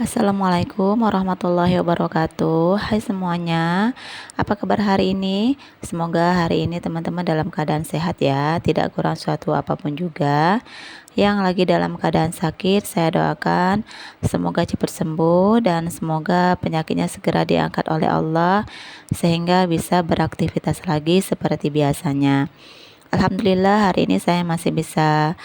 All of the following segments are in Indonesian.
Assalamualaikum warahmatullahi wabarakatuh. Hai semuanya, apa kabar hari ini? Semoga hari ini teman-teman dalam keadaan sehat ya, tidak kurang suatu apapun juga. Yang lagi dalam keadaan sakit, saya doakan semoga cepat sembuh dan semoga penyakitnya segera diangkat oleh Allah sehingga bisa beraktivitas lagi seperti biasanya. Alhamdulillah hari ini saya masih bisa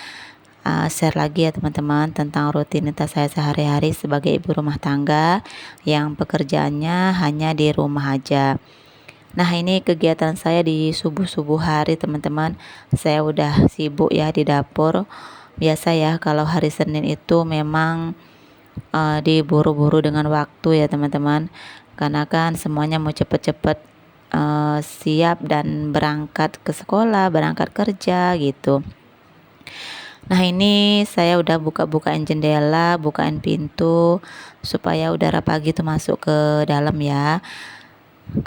share lagi ya teman-teman tentang rutinitas saya sehari-hari sebagai ibu rumah tangga yang pekerjaannya hanya di rumah aja. Nah, ini kegiatan saya di subuh-subuh hari teman-teman. Saya udah sibuk ya di dapur. Biasa ya kalau hari Senin itu memang diburu-buru dengan waktu ya teman-teman. Karena kan semuanya mau cepet-cepet siap dan berangkat ke sekolah, berangkat kerja gitu. Nah, ini saya udah bukain jendela, bukain pintu supaya udara pagi itu masuk ke dalam ya.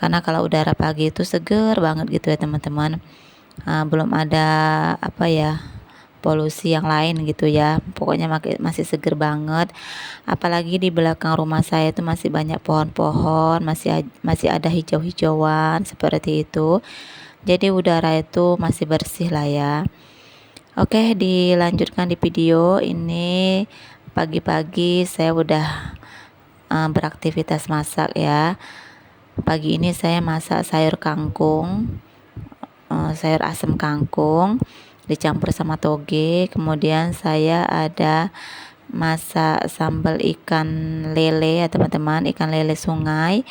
Karena kalau udara pagi itu seger banget gitu ya teman-teman. Belum ada apa ya, polusi yang lain gitu ya. Pokoknya masih seger banget. Apalagi di belakang rumah saya itu masih banyak pohon-pohon, masih ada hijau-hijauan seperti itu. Jadi udara itu masih bersih lah ya. Oke, dilanjutkan di video ini. Pagi-pagi saya udah beraktivitas masak ya. Pagi ini saya masak sayur kangkung, sayur asam kangkung dicampur sama toge. Kemudian saya ada masak sambal ikan lele ya teman-teman, ikan lele sungai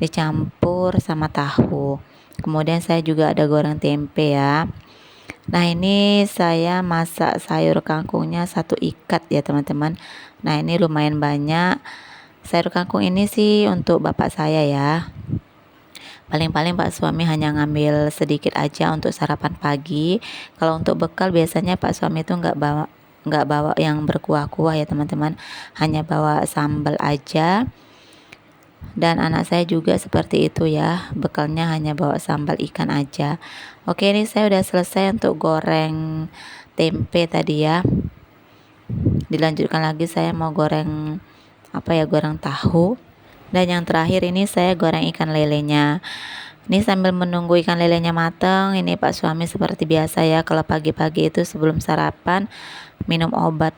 dicampur sama tahu. Kemudian saya juga ada goreng tempe ya. Nah, ini saya masak sayur kangkungnya satu ikat ya teman-teman. Nah, ini lumayan banyak. Sayur kangkung ini sih untuk bapak saya ya. Paling-paling Pak suami hanya ngambil sedikit aja untuk sarapan pagi. Kalau untuk bekal biasanya Pak suami itu nggak bawa yang berkuah-kuah ya teman-teman. Hanya bawa sambal aja. Dan anak saya juga seperti itu ya, bekalnya hanya bawa sambal ikan aja. Oke, ini saya udah selesai untuk goreng tempe tadi ya. Dilanjutkan lagi saya mau goreng goreng tahu. Dan yang terakhir ini saya goreng ikan lelenya. Ini sambil menunggu ikan lelenya matang, ini Pak suami seperti biasa ya, kalau pagi-pagi itu sebelum sarapan minum obat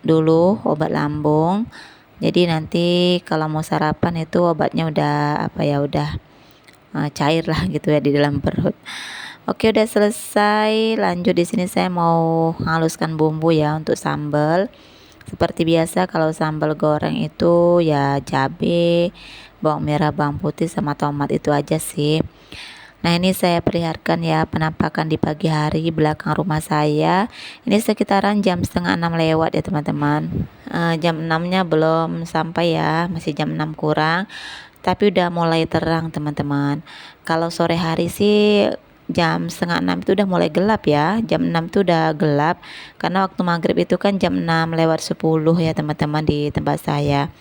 dulu, obat lambung. Jadi nanti kalau mau sarapan itu obatnya udah cair lah gitu ya di dalam perut. Oke, udah selesai. Lanjut di sini saya mau haluskan bumbu ya untuk sambal. Seperti biasa kalau sambal goreng itu ya cabe, bawang merah, bawang putih sama tomat itu aja sih. Nah, ini saya perlihatkan ya penampakan di pagi hari belakang rumah saya. Ini sekitaran jam setengah 6 lewat ya teman-teman. Jam 6-nya belum sampai ya, masih jam 6 kurang. Tapi udah mulai terang teman-teman. Kalau sore hari sih jam setengah 6 itu udah mulai gelap ya. Jam 6 itu udah gelap. Karena waktu maghrib itu kan jam 6 lewat 10 ya teman-teman di tempat saya.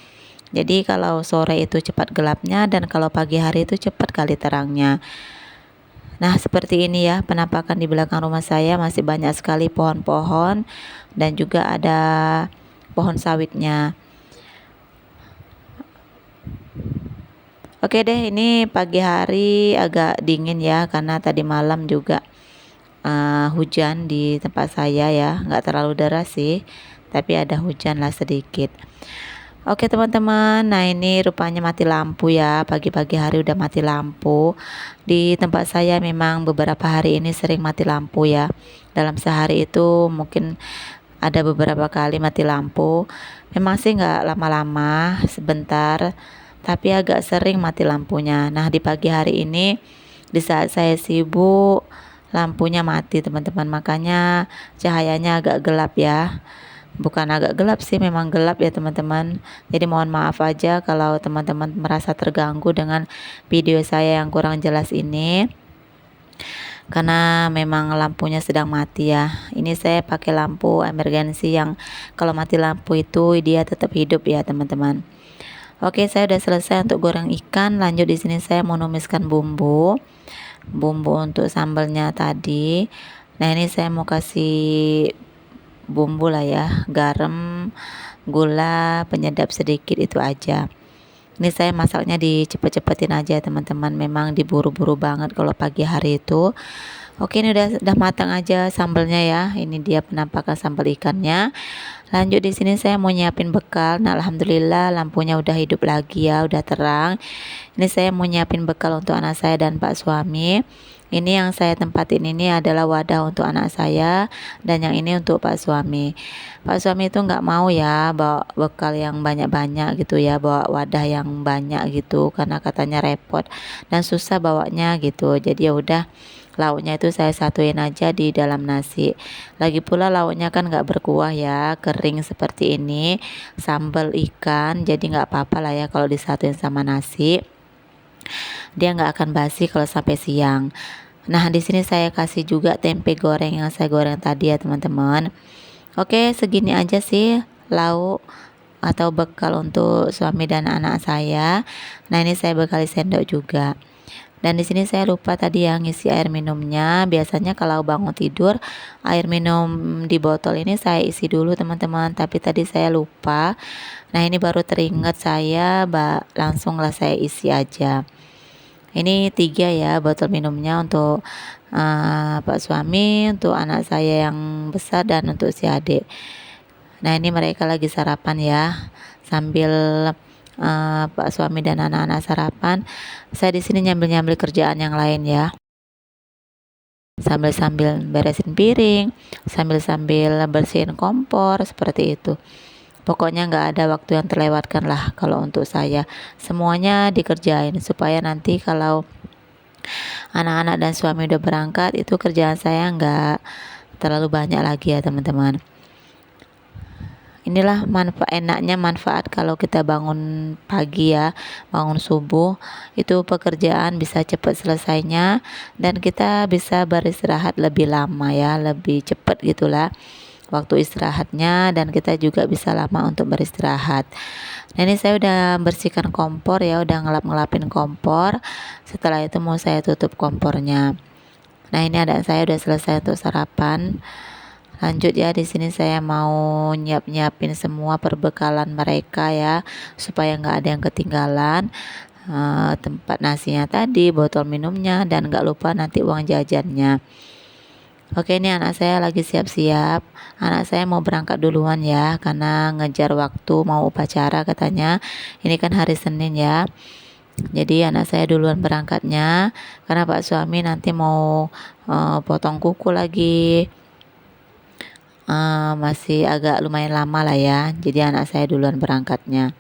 Jadi kalau sore itu cepat gelapnya dan kalau pagi hari itu cepat kali terangnya. Nah, seperti ini ya penampakan di belakang rumah saya, masih banyak sekali pohon-pohon dan juga ada pohon sawitnya. Oke deh, ini pagi hari agak dingin ya karena tadi malam juga hujan di tempat saya ya, nggak terlalu deras sih, tapi ada hujan lah sedikit. Oke teman-teman, nah ini rupanya mati lampu ya, pagi-pagi hari udah mati lampu. Di tempat saya memang beberapa hari ini sering mati lampu ya. Dalam sehari itu mungkin ada beberapa kali mati lampu. Memang sih nggak lama-lama, sebentar, tapi agak sering mati lampunya. Nah, di pagi hari ini di saat saya sibuk lampunya mati teman-teman, makanya cahayanya agak gelap ya. Bukan agak gelap sih, memang gelap ya teman-teman. Jadi mohon maaf aja kalau teman-teman merasa terganggu dengan video saya yang kurang jelas ini, karena memang lampunya sedang mati ya. Ini saya pakai lampu emergensi yang kalau mati lampu itu dia tetap hidup ya teman-teman. Oke, saya udah selesai untuk goreng ikan. Lanjut di sini saya mau numiskan bumbu untuk sambalnya tadi. Nah, ini saya mau kasih bumbu lah ya, garam gula, penyedap sedikit, itu aja. Ini saya masaknya dicepet-cepetin aja teman-teman, memang diburu-buru banget kalau pagi hari itu. Oke, ini udah matang aja sambelnya ya. Ini dia penampakan sambal ikannya. Lanjut di sini saya mau nyiapin bekal. Nah, alhamdulillah lampunya udah hidup lagi ya, udah terang. Ini saya mau nyiapin bekal untuk anak saya dan Pak suami. Ini yang saya tempatin ini adalah wadah untuk anak saya, dan yang ini untuk Pak suami. Pak suami itu nggak mau ya bawa bekal yang banyak-banyak gitu ya, bawa wadah yang banyak gitu, karena katanya repot dan susah bawanya gitu. Jadi ya udah, lauknya itu saya satuin aja di dalam nasi. Lagi pula lauknya kan nggak berkuah ya, kering seperti ini, sambal ikan, jadi nggak apa-apa lah ya kalau disatuin sama nasi. Dia nggak akan basi kalau sampai siang. Nah, di sini saya kasih juga tempe goreng yang saya goreng tadi ya teman-teman. Oke, segini aja sih lauk atau bekal untuk suami dan anak saya. Nah, ini saya bekali sendok juga. Dan di sini saya lupa tadi yang ngisi air minumnya. Biasanya kalau bangun tidur, air minum di botol ini saya isi dulu teman-teman, tapi tadi saya lupa. Nah, ini baru teringat saya, langsung lah saya isi aja. Ini 3 ya botol minumnya untuk Pak suami, untuk anak saya yang besar, dan untuk si adik. Nah, ini mereka lagi sarapan ya, sambil Pak suami dan anak-anak sarapan, saya di sini nyambil-nyambil kerjaan yang lain ya, sambil-sambil beresin piring, sambil-sambil bersihin kompor, seperti itu. Pokoknya nggak ada waktu yang terlewatkan lah kalau untuk saya. Semuanya dikerjain supaya nanti kalau anak-anak dan suami udah berangkat, itu kerjaan saya nggak terlalu banyak lagi ya teman-teman. Inilah manfaat kalau kita bangun pagi ya, bangun subuh, itu pekerjaan bisa cepat selesainya, dan kita bisa beristirahat lebih lama ya, lebih cepat gitulah waktu istirahatnya, dan kita juga bisa lama untuk beristirahat. Nah, ini saya udah bersihkan kompor ya, udah ngelapin kompor. Setelah itu mau saya tutup kompornya. Nah, ini anak saya udah selesai untuk sarapan. Lanjut ya, di sini saya mau nyiapin semua perbekalan mereka ya, supaya nggak ada yang ketinggalan. Tempat nasinya tadi, botol minumnya, dan nggak lupa nanti uang jajannya. Oke, ini anak saya lagi siap-siap. Anak saya mau berangkat duluan ya, karena ngejar waktu mau upacara katanya. Ini kan hari Senin ya. Jadi anak saya duluan berangkatnya, karena Pak suami nanti mau potong kuku lagi. Masih agak lumayan lama lah ya. Jadi anak saya duluan berangkatnya.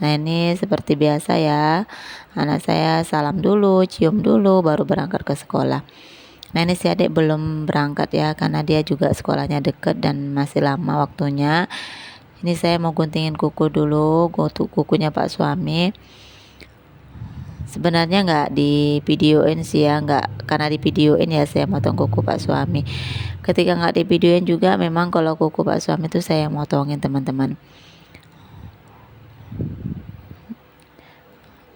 Nah, ini seperti biasa ya, anak saya salam dulu, cium dulu, baru berangkat ke sekolah. Nah, ini si adik belum berangkat ya, karena dia juga sekolahnya deket dan masih lama waktunya. Ini saya mau guntingin kuku dulu, kukunya Pak suami. Sebenarnya nggak di videoin sih ya, nggak, karena di videoin ya saya motong kuku Pak suami. Ketika nggak di videoin juga, memang kalau kuku Pak suami itu saya motongin teman-teman.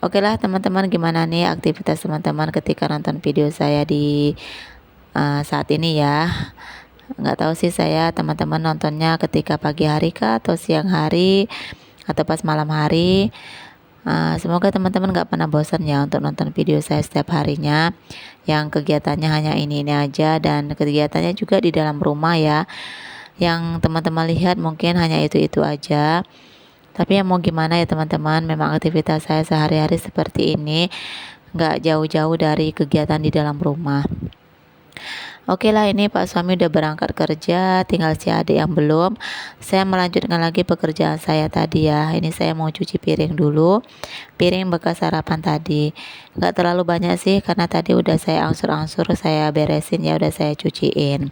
Oke lah teman-teman, gimana nih aktivitas teman-teman ketika nonton video saya di saat ini ya. Nggak tahu sih saya teman-teman nontonnya ketika pagi hari kah, atau siang hari, atau pas malam hari. Semoga teman-teman gak pernah bosan ya untuk nonton video saya setiap harinya, yang kegiatannya hanya ini aja, dan kegiatannya juga di dalam rumah ya, yang teman-teman lihat mungkin hanya itu aja. Tapi ya mau gimana ya teman-teman, memang aktivitas saya sehari-hari seperti ini, gak jauh-jauh dari kegiatan di dalam rumah. Oke lah, ini Pak suami udah berangkat kerja, tinggal si adik yang belum. Saya melanjutkan lagi pekerjaan saya tadi ya. Ini saya mau cuci piring dulu, piring bekas sarapan tadi. Gak terlalu banyak sih, karena tadi udah saya angsur-angsur, saya beresin ya, udah saya cuciin.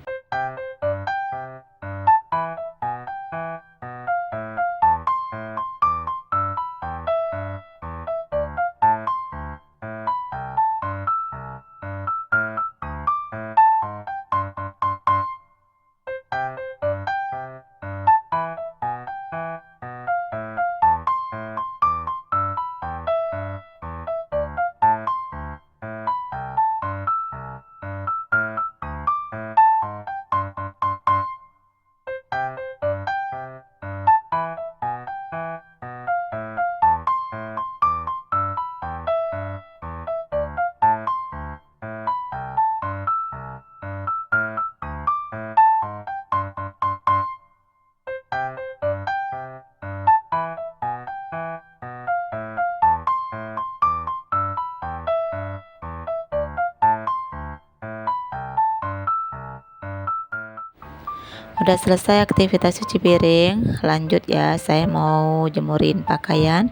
Udah selesai aktivitas cuci piring, lanjut ya, saya mau jemurin pakaian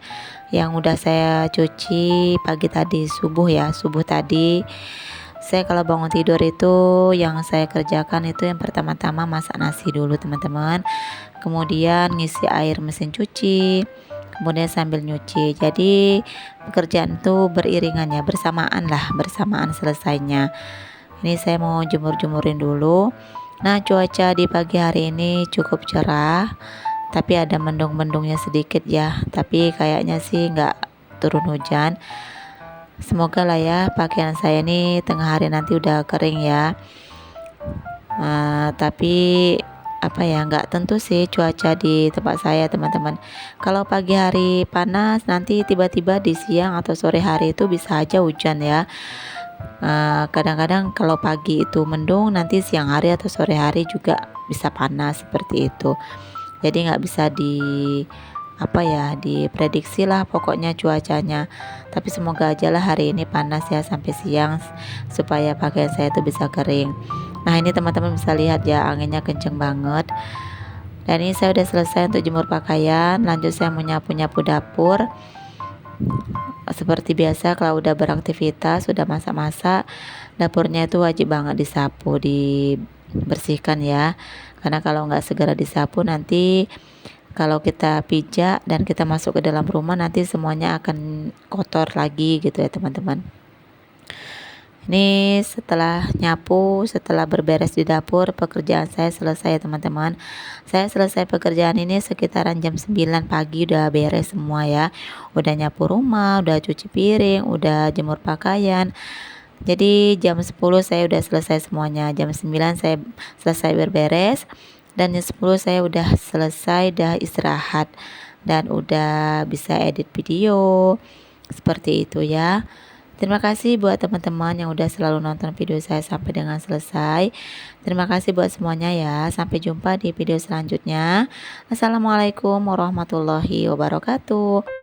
yang udah saya cuci pagi tadi, subuh tadi. Saya kalau bangun tidur itu yang saya kerjakan itu yang pertama-tama masak nasi dulu teman-teman, kemudian ngisi air mesin cuci, kemudian sambil nyuci. Jadi pekerjaan itu beriringan ya, bersamaan selesainya. Ini saya mau jemur-jemurin dulu. Nah, cuaca di pagi hari ini cukup cerah, tapi ada mendung-mendungnya sedikit ya. Tapi kayaknya sih nggak turun hujan. Semoga lah ya pakaian saya ini tengah hari nanti udah kering ya. Tapi apa ya, nggak tentu sih cuaca di tempat saya teman-teman. Kalau pagi hari panas, nanti tiba-tiba di siang atau sore hari itu bisa aja hujan ya. Kadang-kadang kalau pagi itu mendung, nanti siang hari atau sore hari juga bisa panas seperti itu. Jadi nggak bisa diprediksi lah pokoknya cuacanya. Tapi semoga aja lah hari ini panas ya sampai siang supaya pakaian saya itu bisa kering. Nah, ini teman-teman bisa lihat ya, anginnya kenceng banget. Dan ini saya udah selesai untuk jemur pakaian. Lanjut saya mau nyapu-nyapu dapur. Seperti biasa kalau udah beraktivitas, sudah masak-masak, dapurnya itu wajib banget disapu, dibersihkan ya. Karena kalau nggak segera disapu, nanti kalau kita pijak dan kita masuk ke dalam rumah, nanti semuanya akan kotor lagi gitu ya teman-teman. Ini setelah nyapu, setelah berberes di dapur, pekerjaan saya selesai ya teman-teman. Saya selesai pekerjaan ini sekitaran jam 9 pagi, udah beres semua ya. Udah nyapu rumah, udah cuci piring, udah jemur pakaian. Jadi jam 10 saya udah selesai semuanya. Jam 9 saya selesai berberes, dan jam 10 saya udah selesai, udah istirahat, dan udah bisa edit video. Seperti itu ya. Terima kasih buat teman-teman yang udah selalu nonton video saya sampai dengan selesai. Terima kasih buat semuanya ya. Sampai jumpa di video selanjutnya. Assalamualaikum warahmatullahi wabarakatuh.